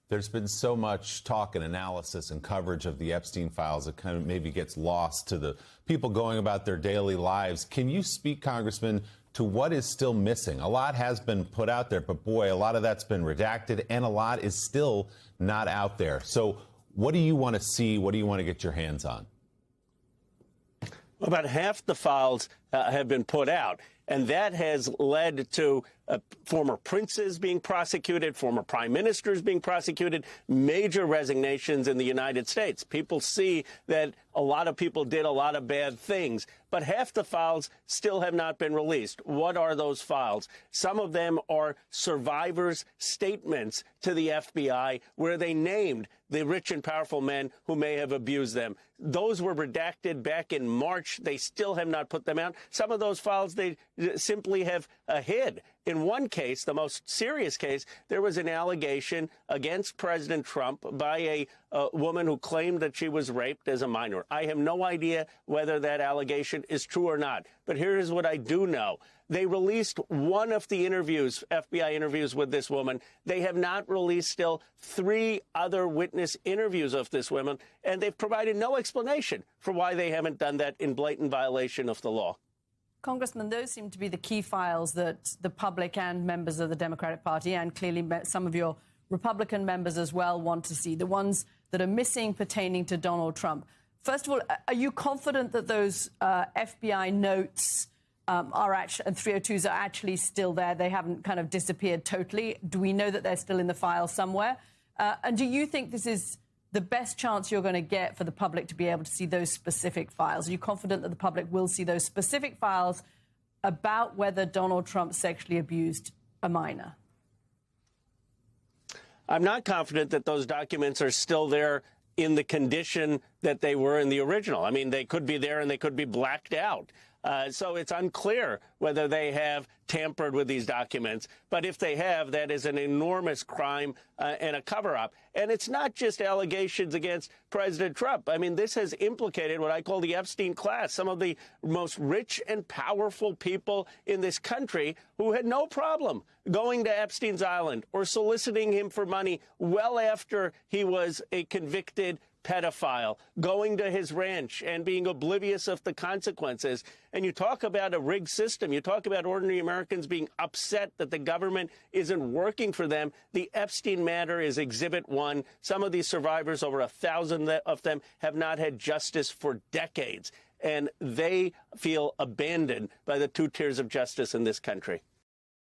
There's been so much talk and analysis and coverage of the Epstein files that kind of maybe gets lost to the people going about their daily lives. Can you speak, Congressman, to what is still missing? A lot has been put out there, but boy, a lot of that's been redacted and a lot is still not out there. So what do you want to see? What do you want to get your hands on? About half the files have been put out, and that has led to former princes being prosecuted, former prime ministers being prosecuted, major resignations in the United States. People see that a lot of people did a lot of bad things, but half the files still have not been released. What are those files? Some of them are survivors' statements to the FBI where they named the rich and powerful men who may have abused them. Those were redacted back in March. They still have not put them out. Some of those files they simply have hid. In one case, the most serious case, there was an allegation against President Trump by a woman who claimed that she was raped as a minor. I have no idea whether that allegation is true or not. But here's what I do know. They released one of the interviews, FBI interviews with this woman. They have not released still 3 other witness interviews of this woman, and they've provided no explanation for why they haven't done that in blatant violation of the law. Congressman, those seem to be the key files that the public and members of the Democratic Party and clearly some of your Republican members as well want to see, the ones that are missing pertaining to Donald Trump. First of all, are you confident that those FBI notes and 302s are actually still there? They haven't kind of disappeared totally. Do we know that they're still in the file somewhere? And do you think this is the best chance you're going to get for the public to be able to see those specific files? Are you confident that the public will see those specific files about whether Donald Trump sexually abused a minor? I'm not confident that those documents are still there in the condition that they were in the original. I mean, they could be there and they could be blacked out. So it's unclear whether they have tampered with these documents. But if they have, that is an enormous crime and a cover-up. And it's not just allegations against President Trump. I mean, this has implicated what I call the Epstein class, some of the most rich and powerful people in this country who had no problem going to Epstein's Island or soliciting him for money well after he was a convicted pedophile, going to his ranch and being oblivious of the consequences. And you talk about a rigged system. You talk about ordinary Americans being upset that the government isn't working for them. The Epstein matter is Exhibit 1. Some of these survivors, over 1,000 of them, have not had justice for decades. And they feel abandoned by the 2 tiers of justice in this country.